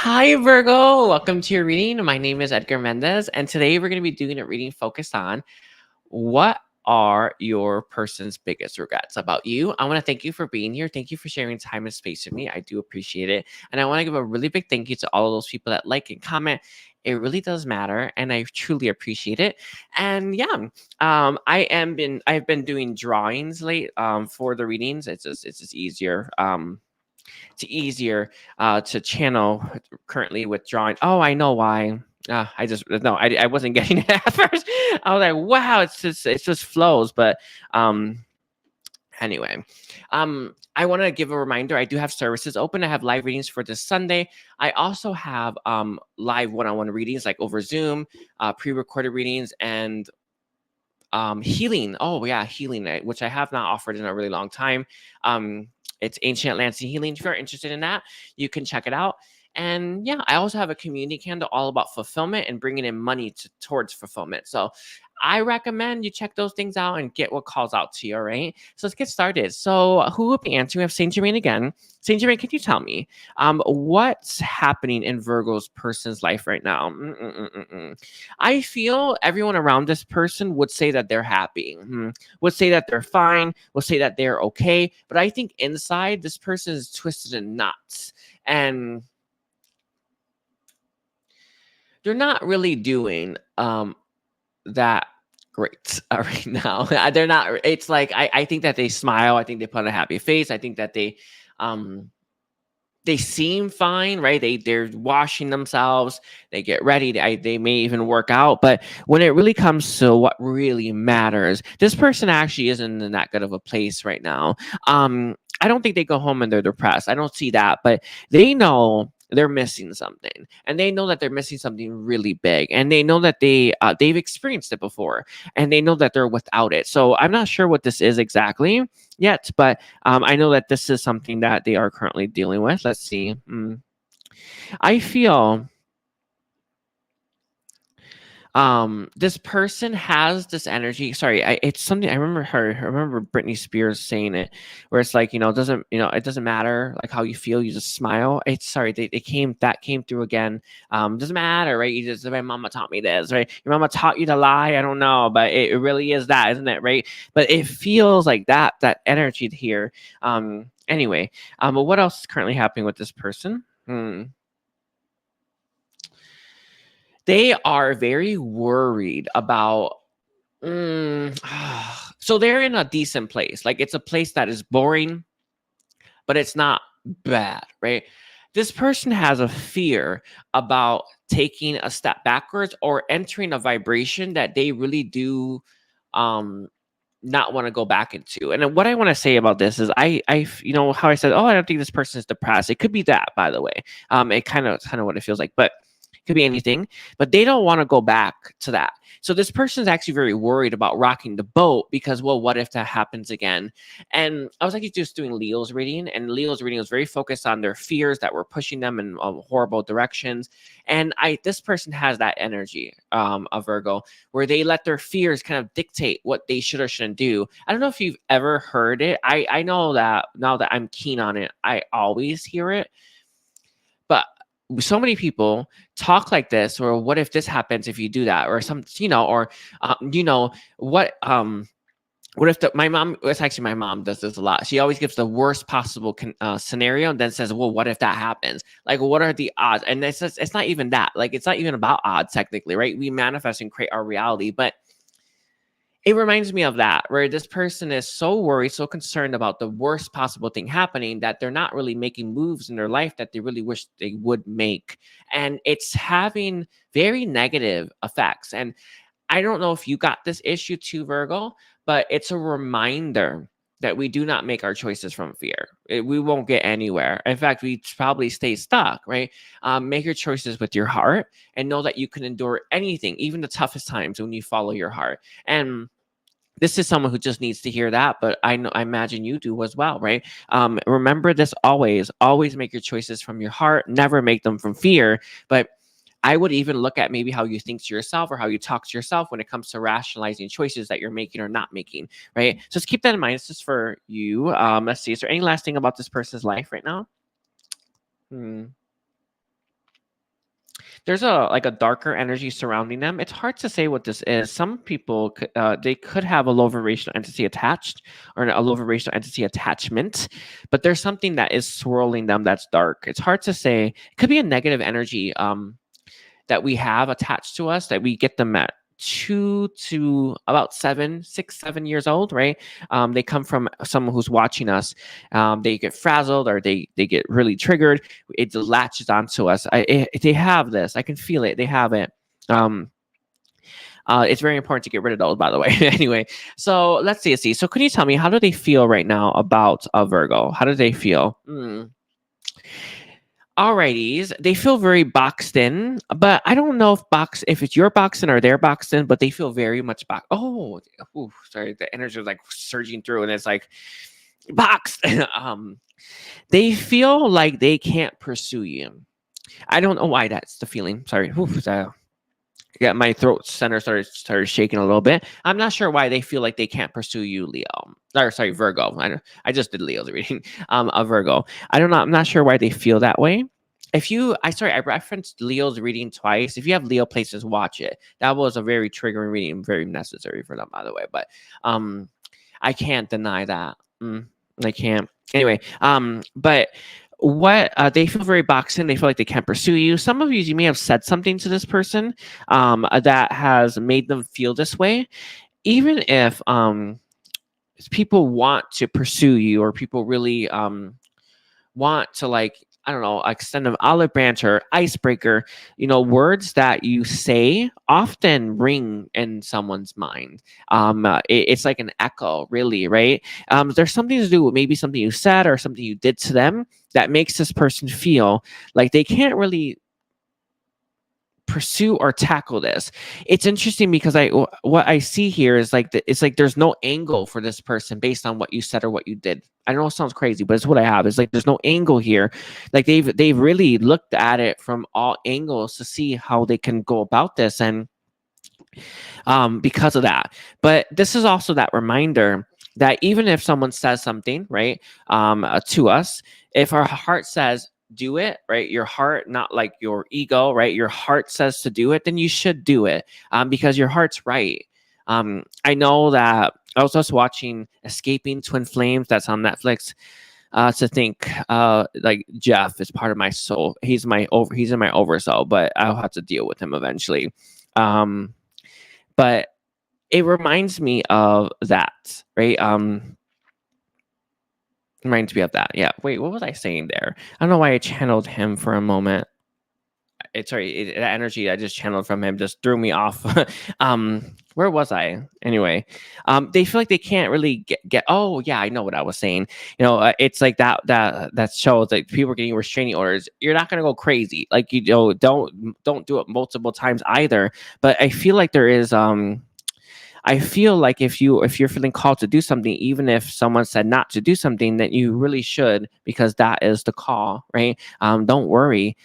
Hi, Virgo. Welcome to your reading. My name is Edgar Mendez, and today we're going to be doing a reading focused on what are your person's biggest regrets about you. I want to thank you for being here. Thank you for sharing time and space with me. I do appreciate it. And I want to give a really big thank you to all of those people that like and comment. It really does matter, and I truly appreciate it. And yeah, I've been doing drawings late for the readings. It's just easier. To channel currently with drawing. Oh, I know why. I just no, I wasn't getting it at first. I was like, wow, it's just flows. But anyway, I want to give a reminder. I do have services open. I have live readings for this Sunday. I also have live one-on-one readings like over Zoom, pre-recorded readings, and healing. Oh yeah, healing night, which I have not offered in a really long time. It's ancient Atlantean healing. If you're interested in that, you can check it out. And yeah, I also have a community candle all about fulfillment and bringing in money towards fulfillment. So I recommend you check those things out and get what calls out to you. All right. So let's get started. So who will be answering? We have Saint Germain again. Saint Germain, can you tell me what's happening in Virgo's person's life right now? I feel everyone around this person would say that they're happy, would say that they're fine, would say that they're okay. But I think inside, this person is twisted in knots. And they're not really doing that great right now. They're not. It's like I think that they smile. I think they put on a happy face. I think that um they seem fine, right? They're washing themselves. They get ready. They may even work out. But when it really comes to what really matters, this person actually isn't in that good of a place right now. I don't think they go home and they're depressed. I don't see that, but they know they're missing something, and they know that they're missing something really big, and they know that they've experienced it before, and they know that they're without it. So I'm not sure what this is exactly yet, but I know that this is something that they are currently dealing with. Let's see. I feel this person has this energy. Sorry, it's something I remember her. I remember Britney Spears saying it, where it's like, it doesn't matter like how you feel, you just smile. It's sorry, that came through again. Doesn't matter, right? You just My mama taught me this, right? Your mama taught you to lie. I don't know, but it really is that, isn't it, right? But it feels like that energy here. Anyway, but what else is currently happening with this person? They are very worried about. Mm, so they're in a decent place. Like it's a place that is boring, but it's not bad, right? This person has a fear about taking a step backwards or entering a vibration that they really do um not want to go back into. And then what I want to say about this is how I said, oh, I don't think this person is depressed. It could be that, by the way. It kind of what it feels like, but it could be anything. But they don't want to go back to that. So this person is actually very worried about rocking the boat because, well, what if that happens again? And I was actually just doing Leo's reading, and Leo's reading was very focused on their fears that were pushing them in horrible directions. And this person has that energy of Virgo, where they let their fears kind of dictate what they should or shouldn't do. I don't know if you've ever heard it. I know that now that I'm keen on it, I always hear it. But so many people talk like this, or what if this happens if you do that, or what if my mom, it's actually my mom does this a lot. She always gives the worst possible scenario and then says, well, what if that happens? Like, what are the odds? And it's not even that. Like, it's not even about odds technically, right? We manifest and create our reality. But it reminds me of that, where this person is so worried, so concerned about the worst possible thing happening that they're not really making moves in their life that they really wish they would make. And it's having very negative effects. And I don't know if you got this issue too, Virgo, but it's a reminder that we do not make our choices from fear. We won't get anywhere. In fact, we probably stay stuck, right? Make your choices with your heart and know that you can endure anything, even the toughest times when you follow your heart. And this is someone who just needs to hear that, but I imagine you do as well, right? Remember this always make your choices from your heart, never make them from fear. But I would even look at maybe how you think to yourself or how you talk to yourself when it comes to rationalizing choices that you're making or not making, right? So just keep that in mind. It's just for you. Let's see. Is there any last thing about this person's life right now? there's a darker energy surrounding them. It's hard to say what this is. Some people they could have a low vibrational entity attached, or a low vibrational entity attachment, but there's something that is swirling them that's dark. It's hard to say. It could be a negative energy that we have attached to us, that we get them at 2 to about 7 6 7 years old, right? They come from someone who's watching us. They get frazzled, or they get really triggered. It latches onto us. They have this. I can feel it. They have it. It's very important to get rid of those, by the way. Anyway, so let's see. So can you tell me, how do they feel right now about a Virgo? How do they feel? Alrighties, they feel very boxed in, but I don't know if it's your boxed in or they're boxed in, but they feel very much boxed. Oh, ooh, sorry, the energy is like surging through, and it's like boxed. They feel like they can't pursue you. I don't know why that's the feeling. Sorry, yeah, my throat center started shaking a little bit. I'm not sure why they feel like they can't pursue you, Leo. Or sorry, Virgo. I just did Leo's reading. A Virgo. I don't know. I'm not sure why they feel that way. I referenced Leo's reading twice. If you have Leo places, watch it. That was a very triggering reading, very necessary for them, by the way. But I can't deny that. I can't. Anyway, but what they feel very boxed in. They feel like they can't pursue you. Some of you may have said something to this person that has made them feel this way. Even if people want to pursue you, or people really want to, like, I don't know, extend an olive branch or icebreaker, words that you say often ring in someone's mind. It's like an echo, really, right? There's something to do with maybe something you said or something you did to them that makes this person feel like they can't really pursue or tackle this. It's interesting because what I see here is like it's like there's no angle for this person based on what you said or what you did. I know it sounds crazy, but it's what I have. It's like there's no angle here. Like they've really looked at it from all angles to see how they can go about this, and because of that. But this is also that reminder that even if someone says something, right, to us, if our heart says do it, right, your heart, not like your ego, right, your heart says to do it, then you should do it, because your heart's right. I know that I was just watching Escaping Twin Flames, that's on Netflix, to think like Jeff is part of my soul. He's in my oversoul, but I'll have to deal with him eventually. But it reminds me of that, right? Reminds me of that. Yeah. Wait, what was I saying there? I don't know why I channeled him for a moment. That energy I just channeled from him just threw me off. Where was I? Anyway, they feel like they can't really get. Oh yeah, I know what I was saying. It's like that shows like people are getting restraining orders. You're not gonna go crazy. Like don't do it multiple times either. But I feel like there is I feel like if you're feeling called to do something, even if someone said not to do something, that you really should, because that is the call, right? Don't worry.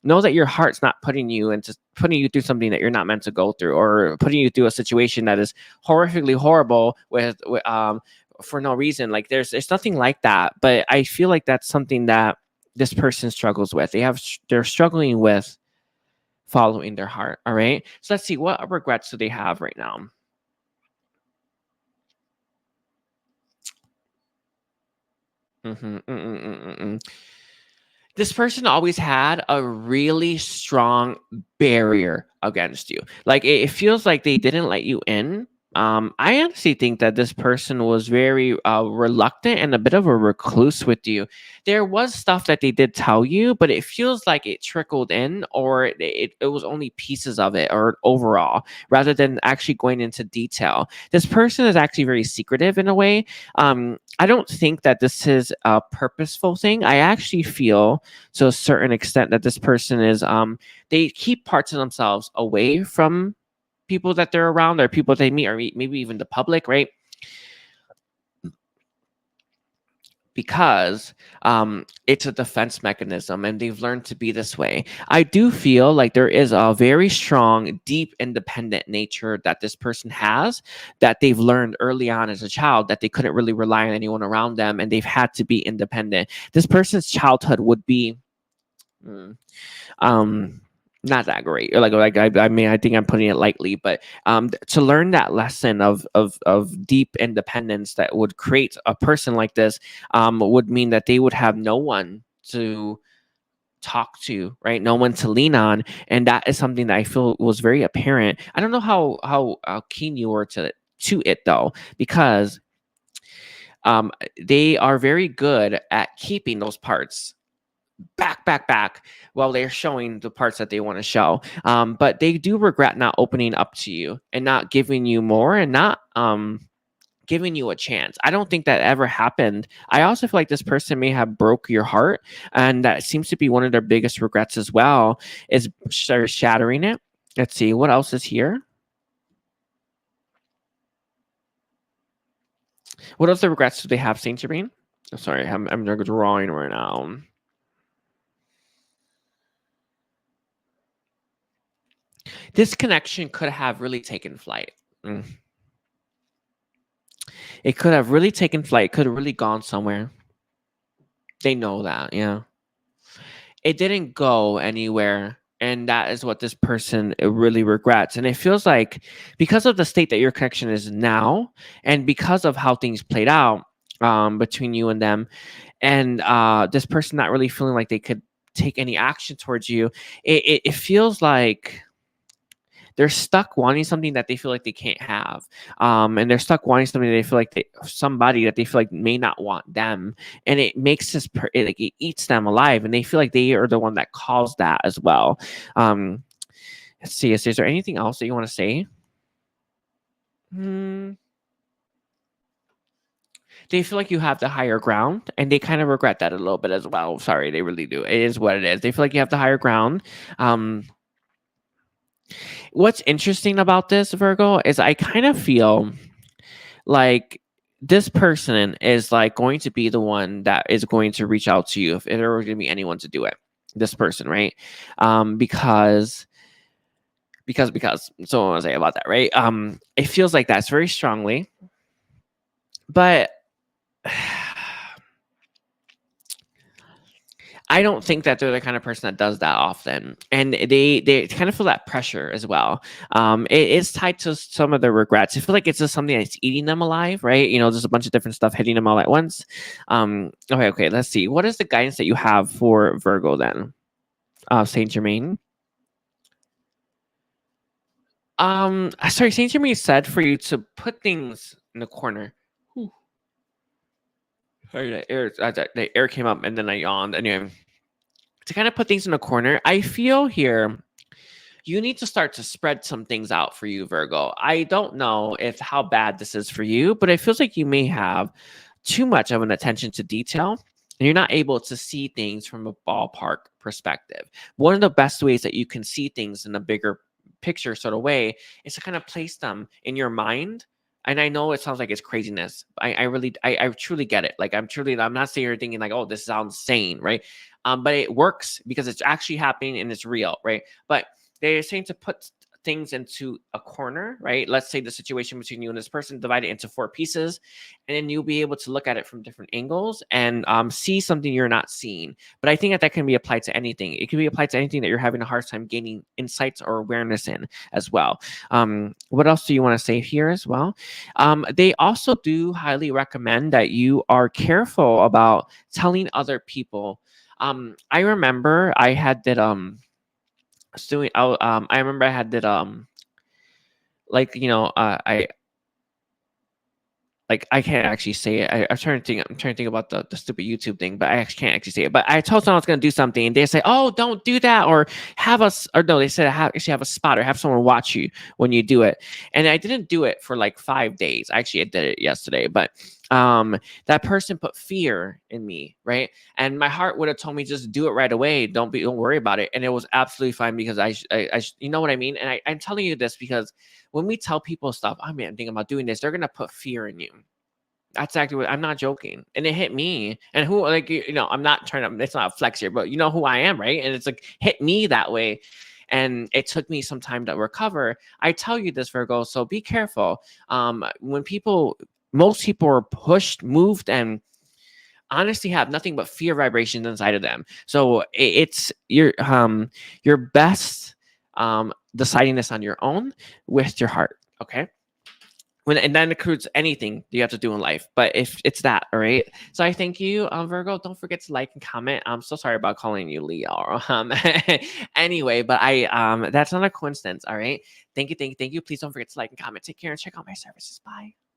Know that your heart's not putting you through something that you're not meant to go through, or putting you through a situation that is horrifically horrible with for no reason. Like there's nothing like that. But I feel like that's something that this person struggles with. They're struggling with following their heart. All right. So let's see, what regrets do they have right now? This person always had a really strong barrier against you. Like it feels like they didn't let you in. I honestly think that this person was very reluctant and a bit of a recluse with you. There was stuff that they did tell you, but it feels like it trickled in, or it was only pieces of it, or overall, rather than actually going into detail. This person is actually very secretive in a way. I don't think that this is a purposeful thing. I actually feel, to a certain extent, that this person is they keep parts of themselves away from people that they're around, or people they meet, or maybe even the public, right? Because it's a defense mechanism, and they've learned to be this way. I do feel like there is a very strong, deep, independent nature that this person has, that they've learned early on as a child, that they couldn't really rely on anyone around them, and they've had to be independent. This person's childhood would be um not that great. I mean, I think I'm putting it lightly, but to learn that lesson of deep independence that would create a person like this would mean that they would have no one to talk to, right? No one to lean on, and that is something that I feel was very apparent. I don't know how keen you were to it though, because they are very good at keeping those parts back while they're showing the parts that they want to show. But they do regret not opening up to you and not giving you more and not giving you a chance. I don't think that ever happened. I also feel like this person may have broke your heart, and that seems to be one of their biggest regrets as well, is sort of shattering it. Let's see what else is here. What else the regrets do they have, Saint Germain? Oh, sorry, I'm drawing right now. This connection could have really taken flight. It could have really taken flight, could have really gone somewhere. They know that, yeah. It didn't go anywhere. And that is what this person really regrets. And it feels like because of the state that your connection is now, and because of how things played out between you and them, and this person not really feeling like they could take any action towards you, it feels like they're stuck wanting something that they feel like they can't have, and they're stuck wanting something that they feel like somebody that they feel like may not want them, and it makes it eats them alive, and they feel like they are the one that caused that as well. Let's see, is there anything else that you want to say? They feel like you have the higher ground, and they kind of regret that a little bit as well. Sorry, they really do. It is what it is. They feel like you have the higher ground. What's interesting about this, Virgo, is I kind of feel like this person is like going to be the one that is going to reach out to you if there were going to be anyone to do it. This person, right? Because so what I want to say about that, right? It feels like that's very strongly, but I don't think that they're the kind of person that does that often, and they kind of feel that pressure as well. It is tied to some of their regrets. I feel like it's just something that's eating them alive, right? You know, there's a bunch of different stuff hitting them all at once. Okay. Let's see. What is the guidance that you have for Virgo then, Saint Germain? Sorry, Saint Germain said for you to put things in the corner. Whew. Sorry, the air came up and then I yawned. Anyway, to kind of put things in a corner, I feel here you need to start to spread some things out for you, Virgo. I don't know if how bad this is for you, but it feels like you may have too much of an attention to detail, and you're not able to see things from a ballpark perspective. One of the best ways that you can see things in a bigger picture sort of way is to kind of place them in your mind. And I know it sounds like it's craziness. I truly get it. Like I'm not sitting here thinking like, oh, this sounds sane, right? But it works because it's actually happening and it's real, right? But they're saying to put things into a corner, right? Let's say the situation between you and this person, divide it into 4 pieces, and then you'll be able to look at it from different angles and see something you're not seeing. But I think that can be applied to anything. It can be applied to anything that you're having a hard time gaining insights or awareness in as well. What else do you want to say here as well? They also do highly recommend that you are careful about telling other people. I remember I had that I remember I had that like I can't actually say it. I'm trying to think about the stupid YouTube thing, but I actually can't actually say it. But I told someone I was going to do something, and they say, "Oh, don't do that," or have us, or no, they said actually have a spotter, have someone watch you when you do it. And I didn't do it for like 5 days. Actually, I did it yesterday, but that person put fear in me, right? And my heart would have told me just do it right away. Don't worry about it. And it was absolutely fine because you know what I mean. And I'm telling you this because when we tell people stuff, I'm thinking about doing this, they're gonna put fear in you. That's exactly what I'm not joking. And it hit me. And who, like, I'm not trying to, it's not a flex here, but you know who I am, right? And it's like hit me that way. And it took me some time to recover. I tell you this, Virgo, so be careful. When most people are pushed, moved, and honestly have nothing but fear vibrations inside of them. So it's your best deciding this on your own with your heart. Okay. And that includes anything you have to do in life, but if it's that, all right. So I thank you, Virgo. Don't forget to like and comment. I'm so sorry about calling you Leo. Anyway, but that's not a coincidence. All right. Thank you. Please don't forget to like and comment. Take care and check out my services. Bye.